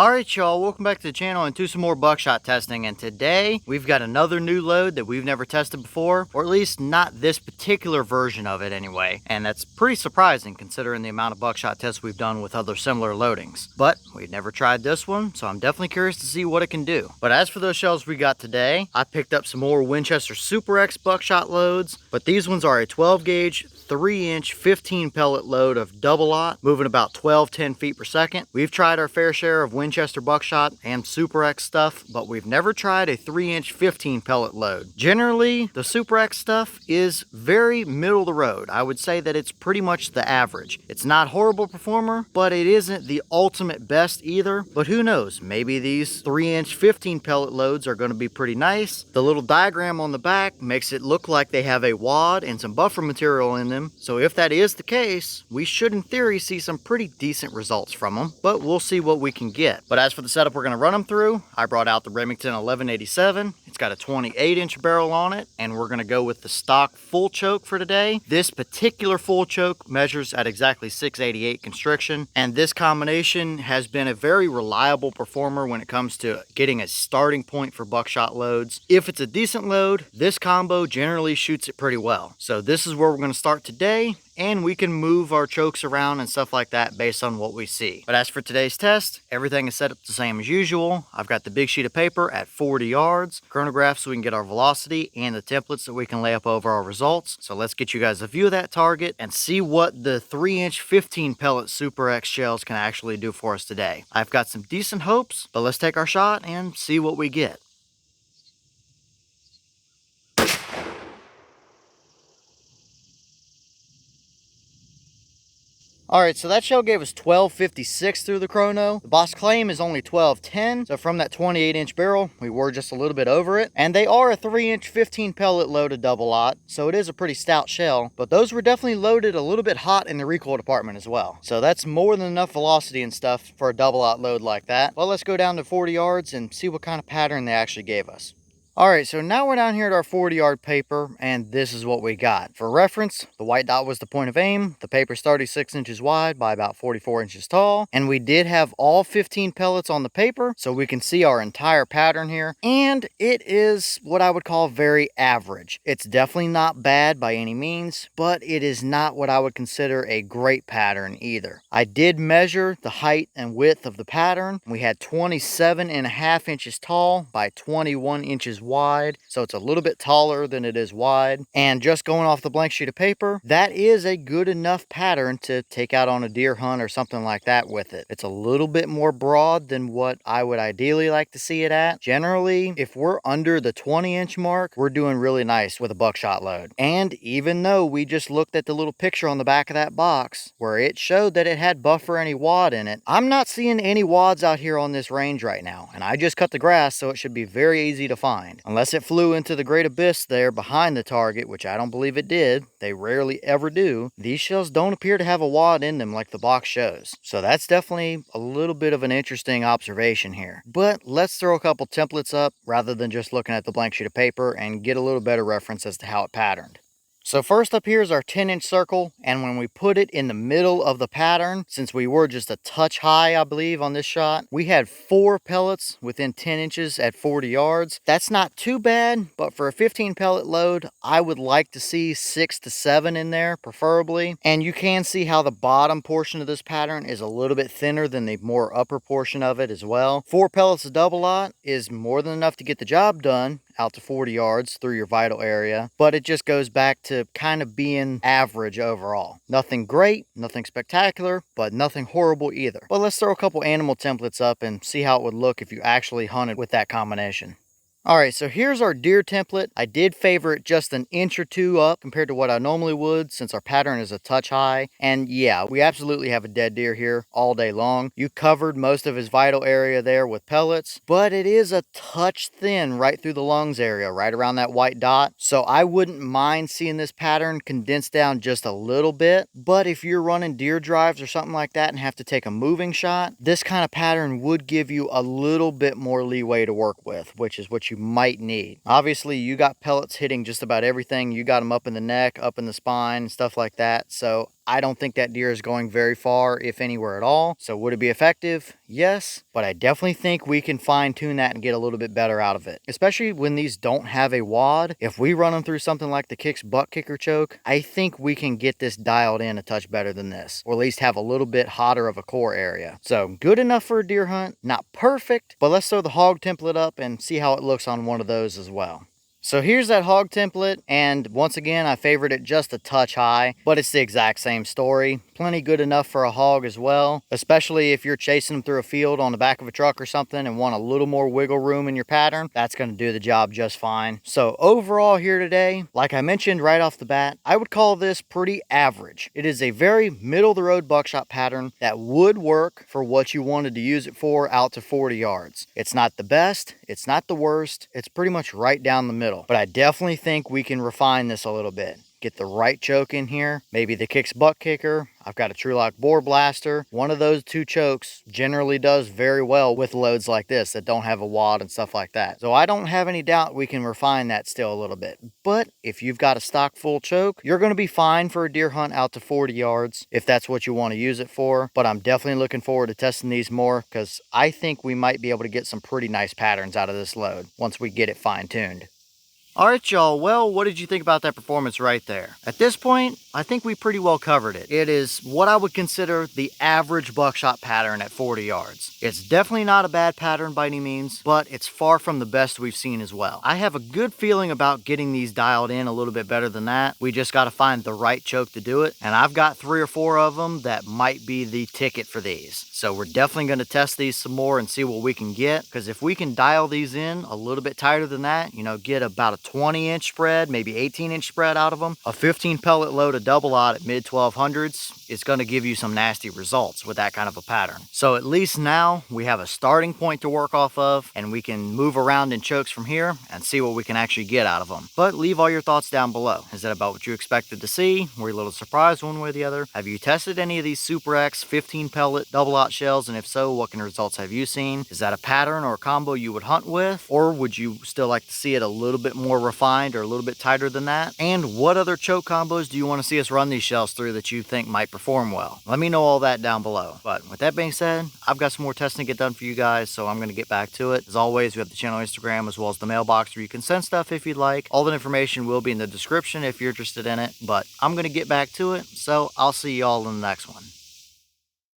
Alright y'all, welcome back to the channel and to some more buckshot testing, and today we've got another new load that we've never tested before, or at least not this particular version of it anyway, and that's pretty surprising considering the amount of buckshot tests we've done with other similar loadings. But we've never tried this one, so I'm definitely curious to see what it can do. But as for those shells we got today, I picked up some more Winchester Super X buckshot loads, but these ones are a 12 gauge 3-inch 15 pellet load of double-aught, moving about 10 feet per second. We've tried our fair share of Winchester buckshot and Super X stuff, but we've never tried a 3-inch 15 pellet load. Generally, the Super X stuff is very middle of the road. I would say that it's pretty much the average. It's not horrible performer, but it isn't the ultimate best either. But who knows, maybe these 3-inch 15 pellet loads are going to be pretty nice. The little diagram on the back makes it look like they have a wad and some buffer material in them. So if that is the case, we should in theory see some pretty decent results from them, but we'll see what we can get. But as for the setup we're going to run them through, I brought out the Remington 1187. It's got a 28-inch barrel on it, and we're going to go with the stock full choke for today. This particular full choke measures at exactly 688 constriction, and this combination has been a very reliable performer when it comes to getting a starting point for buckshot loads. If it's a decent load, this combo generally shoots it pretty well. So this is where we're going to start today, and we can move our chokes around and stuff like that based on what we see. But as for today's test, everything is set up the same as usual. I've got the big sheet of paper at 40 yards, chronograph so we can get our velocity, and the templates that we can lay up over our results. So let's get you guys a view of that target and see what the 3-inch 15 pellet Super X shells can actually do for us today. I've got some decent hopes, but let's take our shot and see what we get. Alright, so that shell gave us 12.56 through the chrono. The boss claim is only 12.10, so from that 28-inch barrel, we were just a little bit over it. And they are a 3-inch 15 pellet loaded double-aught, so it is a pretty stout shell. But those were definitely loaded a little bit hot in the recoil department as well. So that's more than enough velocity and stuff for a double-aught load like that. Well, let's go down to 40 yards and see what kind of pattern they actually gave us. Alright, so now we're down here at our 40-yard paper, and this is what we got. For reference, the white dot was the point of aim. The paper's 36 inches wide by about 44 inches tall, and we did have all 15 pellets on the paper, so we can see our entire pattern here, and it is what I would call very average. It's definitely not bad by any means, but it is not what I would consider a great pattern either. I did measure the height and width of the pattern. We had 27.5 inches tall by 21 inches wide, so it's a little bit taller than it is wide. And just going off the blank sheet of paper, that is a good enough pattern to take out on a deer hunt or something like that with it. It's a little bit more broad than what I would ideally like to see it at. Generally, if we're under the 20-inch mark, we're doing really nice with a buckshot load. And even though we just looked at the little picture on the back of that box where it showed that it had buffer any wad in it, I'm not seeing any wads out here on this range right now, and I just cut the grass, so it should be very easy to find. Unless it flew into the great abyss there behind the target, which I don't believe it did. They rarely ever do. These shells don't appear to have a wad in them like the box shows. So that's definitely a little bit of an interesting observation here. But let's throw a couple templates up rather than just looking at the blank sheet of paper and get a little better reference as to how it patterned. So first up here is our 10-inch circle, and when we put it in the middle of the pattern, since we were just a touch high, I believe, on this shot, we had 4 pellets within 10 inches at 40 yards. That's not too bad, but for a 15 pellet load, I would like to see 6 to 7 in there, preferably. And you can see how the bottom portion of this pattern is a little bit thinner than the more upper portion of it as well. 4 pellets of double-aught is more than enough to get the job done out to 40 yards through your vital area, but it just goes back to kind of being average overall. Nothing great, nothing spectacular, but nothing horrible either. But let's throw a couple animal templates up and see how it would look if you actually hunted with that combination. Alright, so here's our deer template. I did favor it just an inch or two up compared to what I normally would, since our pattern is a touch high. And yeah, we absolutely have a dead deer here all day long. You covered most of his vital area there with pellets, but it is a touch thin right through the lungs area, right around that white dot. So I wouldn't mind seeing this pattern condensed down just a little bit. But if you're running deer drives or something like that and have to take a moving shot, this kind of pattern would give you a little bit more leeway to work with, which is what you might need. Obviously, you got pellets hitting just about everything. You got them up in the neck, up in the spine, stuff like that. So I don't think that deer is going very far, if anywhere at all. So would it be effective? Yes, but I definitely think we can fine tune that and get a little bit better out of it. Especially when these don't have a wad. If we run them through something like the Kicks butt kicker choke, I think we can get this dialed in a touch better than this, or at least have a little bit hotter of a core area. So good enough for a deer hunt, not perfect, but let's throw the hog template up and see how it looks on one of those as well. So here's that hog template, and once again I favored it just a touch high, but it's the exact same story. Plenty good enough for a hog as well, especially if you're chasing them through a field on the back of a truck or something and want a little more wiggle room in your pattern. That's going to do the job just fine. So overall here today, like I mentioned right off the bat, I would call this pretty average. It is a very middle of the road buckshot pattern that would work for what you wanted to use it for out to 40 yards. It's not the best, it's not the worst, it's pretty much right down the middle. But I definitely think we can refine this a little bit. Get the right choke in here, maybe the Kicks butt kicker. I've got a Trulock bore blaster. One of those two chokes generally does very well with loads like this that don't have a wad and stuff like that. So I don't have any doubt we can refine that still a little bit. But if you've got a stock full choke, you're going to be fine for a deer hunt out to 40 yards if that's what you want to use it for. But I'm definitely looking forward to testing these more, because I think we might be able to get some pretty nice patterns out of this load once we get it fine-tuned. Alright y'all, well, what did you think about that performance right there? At this point, I think we pretty well covered it. It is what I would consider the average buckshot pattern at 40 yards. It's definitely not a bad pattern by any means, but it's far from the best we've seen as well. I have a good feeling about getting these dialed in a little bit better than that. We just got to find the right choke to do it, and I've got 3 or 4 of them that might be the ticket for these. So we're definitely going to test these some more and see what we can get, because if we can dial these in a little bit tighter than that, you know, get about a 20-inch spread, maybe 18-inch spread out of them, a 15 pellet load of double aught at mid 1200s is going to give you some nasty results with that kind of a pattern. So at least now we have a starting point to work off of, and we can move around in chokes from here and see what we can actually get out of them. But leave all your thoughts down below. Is that about what you expected to see? Were you a little surprised one way or the other? Have you tested any of these Super X 15 pellet double aught shells, and if so, what kind of results have you seen? Is that a pattern or a combo you would hunt with, or would you still like to see it a little bit more refined or a little bit tighter than that? And what other choke combos do you want to see us run these shells through that you think might perform well? Let me know all that down below. But with that being said, I've got some more testing to get done for you guys, so I'm going to get back to it. As always, we have the channel Instagram as well as the mailbox where you can send stuff if you'd like. All the information will be in the description if you're interested in it, but I'm going to get back to it, so I'll see y'all in the next one.